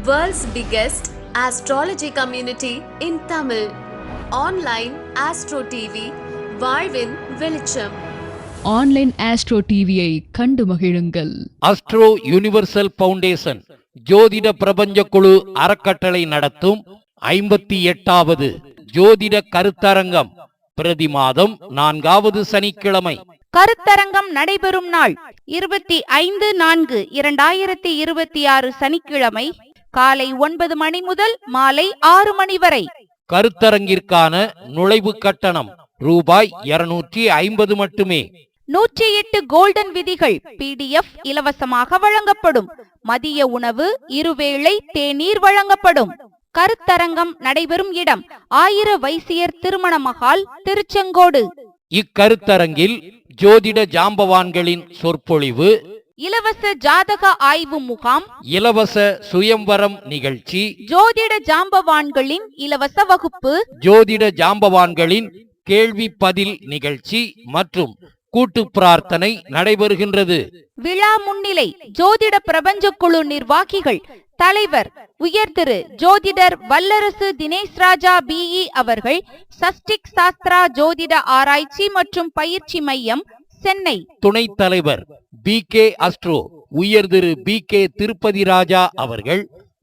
World's biggest astrology community in Tamil. Online Astro TV, வாழ்வின் வெளிச்சம். Online astro டிவியை கண்டு மகிழுங்கள். அஸ்ட்ரோ யுனிவர்சல் பவுண்டேஷன் ஜோதிட பிரபஞ்ச குழு அறக்கட்டளை நடத்தும் 58வது ஜோதிட கருத்தரங்கம் பிரதி மாதம் 4வது சனிக்கிழமை. கருத்தரங்கம் நடைபெறும் நாள் 25/4/2026 சனிக்கிழமை காலை 9 மணி முதல் மாலை 6 மணி வரை. கருத்தரங்கிற்கான நுழைவு கட்டணம் ரூபாய் 250 மட்டுமே. 108 கோல்டன் விதிகள் PDF இலவசமாக வழங்கப்படும். மதிய உணவு, இருவேளை தேநீர் வழங்கப்படும். கருத்தரங்கம் நடைபெறும் இடம் ஆயிர வைசியர் திருமண மகால், திருச்செங்கோடு. இக்கருத்தரங்கில் ஜோதிட ஜாம்பவான்களின் சொற்பொழிவு, இலவச ஜாதக ஆய்வு முகாம், இலவச சுயம்வரம் நிகழ்ச்சி, ஜோதிட ஜாம்பவான்களின் இலவச வகுப்பு, ஜோதிட ஜாம்பவான்களின் கேள்வி பதில் நிகழ்ச்சி மற்றும் கூட்டு பிரார்த்தனை நடைபெறுகின்றது. விழா முன்னிலை ஜோதிட பிரபஞ்ச குழு நிர்வாகிகள் தலைவர் உயர் திரு ஜோதிடர் வல்லரசு தினேஷ் ராஜா BE அவர்கள், சஷ்டிக் சாஸ்திரா ஜோதிட ஆராய்ச்சி மற்றும் பயிற்சி மையம், சென்னை. துணைத் தலைவர் BK அஸ்ட்ரோ உயர் திரு BK திருப்பதி ராஜா அவர்கள்,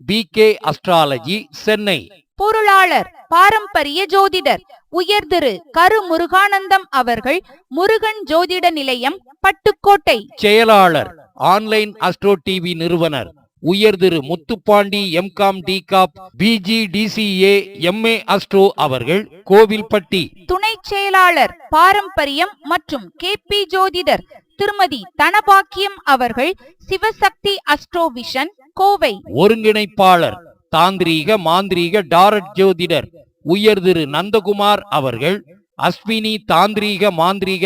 BK அஸ்ட்ராலஜி, சென்னை. பொருளாளர் பாரம்பரிய ஜோதிடர் உயர் திரு கரு முருகானந்தம் அவர்கள், முருகன் ஜோதிட நிலையம், பட்டுக்கோட்டை. செயலாளர் ஆன்லைன் அஸ்ட்ரோ டிவி நிறுவனர் உயர் திரு Muthupandi MCom DCOP BG DCA MA astro அவர்கள், கோவில்பட்டி. துணை செயலாளர் பாரம்பரியம் மற்றும் KP ஜோதிடர் திருமதி தனபாக்கியம் அவர்கள், சிவசக்தி அஸ்ட்ரோ விஷன், கோவை. ஒருங்கிணைப்பாளர் தாந்திரீக மாந்திரீக டாரட் ஜோதிடர் உயர் திரு நந்தகுமார் அவர்கள், அஸ்வினி தாந்திரீக மாந்திரீக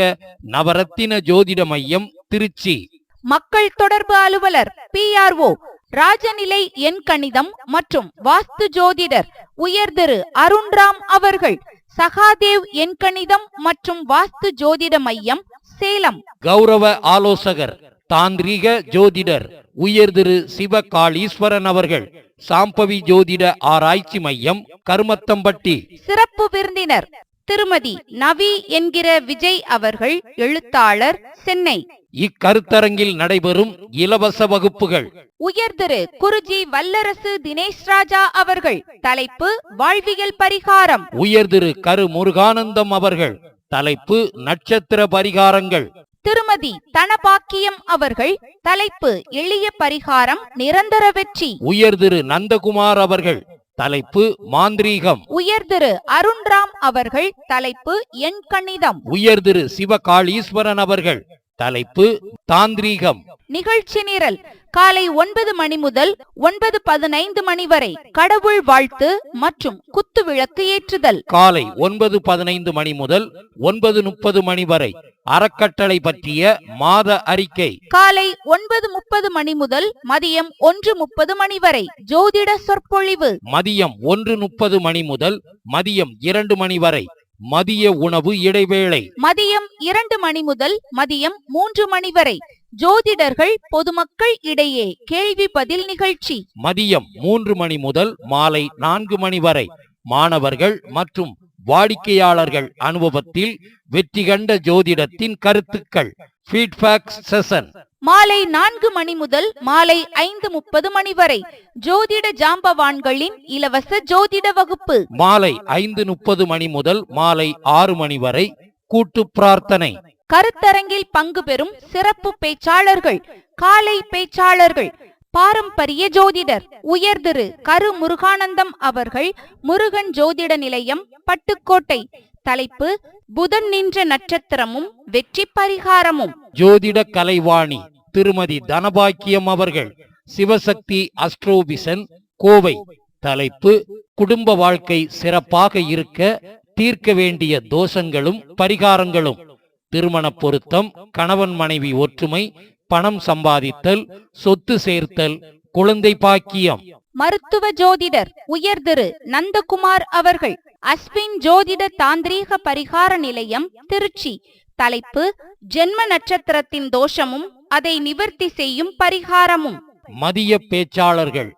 நவரத்தின ஜோதிட மையம், திருச்சி. மக்கள் தொடர்பு அலுவலர் PRO ராஜநிலை எண் கணிதம் மற்றும் வாஸ்து ஜோதிடர் உயர் திரு அருண்ராம் அவர்கள், சகாதேவ் எண் கணிதம் மற்றும் வாஸ்து ஜோதிட மையம், சேலம். கௌரவ ஆலோசகர் தாந்திரீக ஜோதிடர் உயர் திரு சிவகாளீஸ்வரன் அவர்கள், சாம்பவி ஜோதிட ஆராய்ச்சி மையம், கருமத்தம்பட்டி. சிறப்பு விருந்தினர் திருமதி நவி என்கிற விஜய் அவர்கள், எழுத்தாளர், சென்னை. இக்கருத்தரங்கில் நடைபெறும் இலவச வகுப்புகள் உயர் திரு குருஜி வல்லரசு தினேஷ் ராஜா அவர்கள், தலைப்பு வாழ்வியல் பரிகாரம். உயர் திரு கரு முருகானந்தம் அவர்கள், தலைப்பு நட்சத்திர பரிகாரங்கள். திருமதி தனபாக்கியம் அவர்கள், தலைப்பு எளிய பரிகாரம், நிரந்தர வெற்றி. உயர் திரு நந்தகுமார் அவர்கள், தலைப்பு மாந்திரீகம். உயர் திரு அருண்ராம் அவர்கள், தலைப்பு எண் கணிதம். உயர் திரு சிவகாளீஸ்வரன் அவர்கள், தலைப்பு தாந்திரீகம். நிகழ்ச்சி நிரல் காலை 9 மணி முதல் 9:15 மணி வரை கடவுள் வாழ்த்து மற்றும் குத்து விளக்கு ஏற்றுதல். காலை 9:15 மணி முதல் 9:30 மணி வரை அறக்கட்டளை பற்றிய மாத அறிக்கை. காலை 9:30 மணி முதல் மதியம் 1:30 மணி வரை ஜோதிட சொற்பொழிவு. மதியம் 1:30 மணி முதல் மதியம் 2 மணி வரை மதிய உணவு இடைவேளை. மதியம் 2 மணி முதல் மதியம் 3 மணி வரை ஜோதிடர்கள் பொதுமக்கள் இடையே கேள்வி பதில் நிகழ்ச்சி. மதியம் 3 மணி முதல் மாலை 4 மணி வரை மாணவர்கள் மற்றும் வாடிக்கையாளர்கள் அனுபவத்தில் வெற்றி கண்ட ஜோதிடத்தின் கருத்துக்கள், ஃபீட்பேக் செஷன். மாலை 4 மணி முதல் மாலை 5:30 மணி வரை ஜோதிட ஜாம்பவான்களின் இலவச ஜோதிட வகுப்பு. மாலை 5:30 மணி முதல் மாலை 6 மணி வரை கூட்டு பிரார்த்தனை. கருத்தரங்கில் பங்கு பெறும் சிறப்பு பேச்சாளர்கள், காலை பேச்சாளர்கள் பாரம்பரிய ஜோதிடர் உயர் திரு கரு முருகானந்தம் அவர்கள், முருகன் ஜோதிட நிலையம், பட்டுக்கோட்டை. தலைப்பு புதன் நின்ற நட்சத்திரமும் வெற்றி பரிகாரமும். ஜோதிட கலைவாணி திருமதி தனபாக்கியம் அவர்கள், சிவசக்தி அஸ்ட்ரோ விஷன், கோவை. தலைப்பு குடும்ப வாழ்க்கை சிறப்பாக இருக்க தீர்க்க வேண்டிய தோஷங்களும் பரிகாரங்களும். திருமண பொருத்தம், கணவன் மனைவி ஒற்றுமை, பணம் சம்பாதித்தல், சொத்து சேர்த்தல், குழந்தை பாக்கியம். மருத்துவ ஜோதிடர் உயர் திரு நந்தகுமார் அவர்கள், அஸ்வின் ஜோதிட தாந்திரீக பரிகார நிலையம், திருச்சி. தலைப்பு ஜென்ம நட்சத்திரத்தின் தோஷமும் அதை நிவர்த்தி செய்யும் பரிகாரமும். மதிய பேச்சாளர்கள்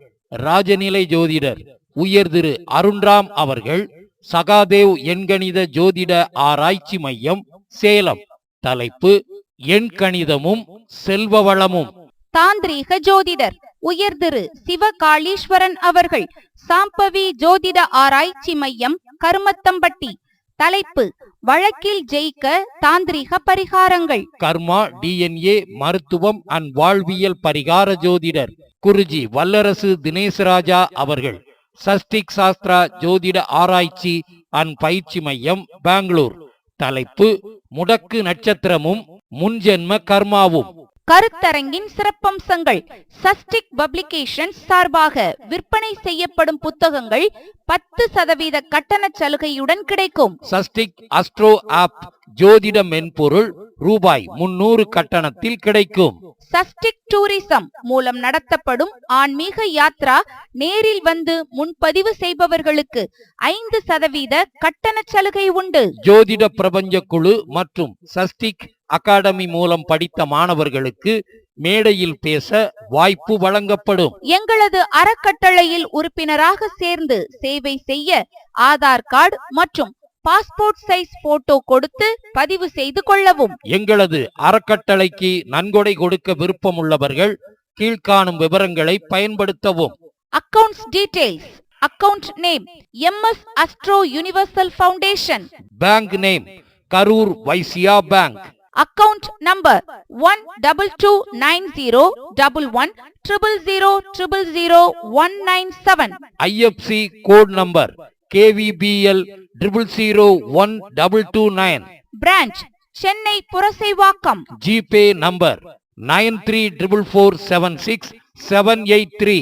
ராஜநிலை ஜோதிடர் உயர் திரு அருண்ராம் அவர்கள் சகாதேவ் எண்கணித ஜோதிட ஆராய்ச்சி மையம் சேலம். தலைப்பு எண்கணிதமும் செல்வ வளமும். தாந்திரீக ஜோதிடர் உயர் திரு சிவகாளீஸ்வரன் அவர்கள் சாம்பவி ஜோதிட ஆராய்ச்சி மையம் கருமத்தம்பட்டி. தலைப்பு வழக்கில் ஜெயிக்க தாந்திரீக பரிகாரங்கள். கர்மா டிஎன்ஏ மருத்துவம் அண்ட் வாழ்வியல் பரிகார ஜோதிடர் குருஜி வல்லரசு தினேசராஜா அவர்கள் சஷ்டிக் சாஸ்திரா ஜோதிட ஆராய்ச்சி அண்ட் பயிற்சி மையம் பெங்களூர். தலைப்பு முடக்கு நட்சத்திரமும் முன்ஜென்ம கர்மாவும். கருத்தரங்கின் சிறப்பம்சங்கள். சஷ்டிக் பப்ளிகேஷன்ஸ் சார்பாக விற்பனை செய்யப்படும் புத்தகங்கள் 10% கட்டண சலுகையுடன் கிடைக்கும். சஷ்டிக் அஸ்ட்ரோ ஆப் ஜோதிட மென்பொருள் ரூபாய் 300 கட்டணத்தில் கிடைக்கும். சஷ்டிக் டூரிசம் மூலம் நடத்தப்படும் ஆன்மீக யாத்ரா நேரில் வந்து முன்பதிவு செய்பவர்களுக்கு 5% கட்டண சலுகை உண்டு. ஜோதிட பிரபஞ்ச குழு மற்றும் சஷ்டிக் அகாடமி மூலம் படித்த மாணவர்களுக்கு மேடையில் பேச வாய்ப்பு வழங்கப்படும். எங்களது அறக்கட்டளையில் உறுப்பினராக சேர்ந்து சேவை செய்ய ஆதார் கார்டு மற்றும் பாஸ்போர்ட் சைஸ் போட்டோ கொடுத்து பதிவு செய்து கொள்ளவும். எங்களது அறக்கட்டளைக்கு நன்கொடை கொடுக்க விருப்பமுள்ளவர்கள் கீழ்காணும் விவரங்களை பயன்படுத்தவும். Accounts details. Account name MS astro universal foundation. Bank name Karur Vysya bank. Account number 122901100000197. IFC code number KVBL 000129. Branch Chennai Purasawalkam. GPay number 9344767783.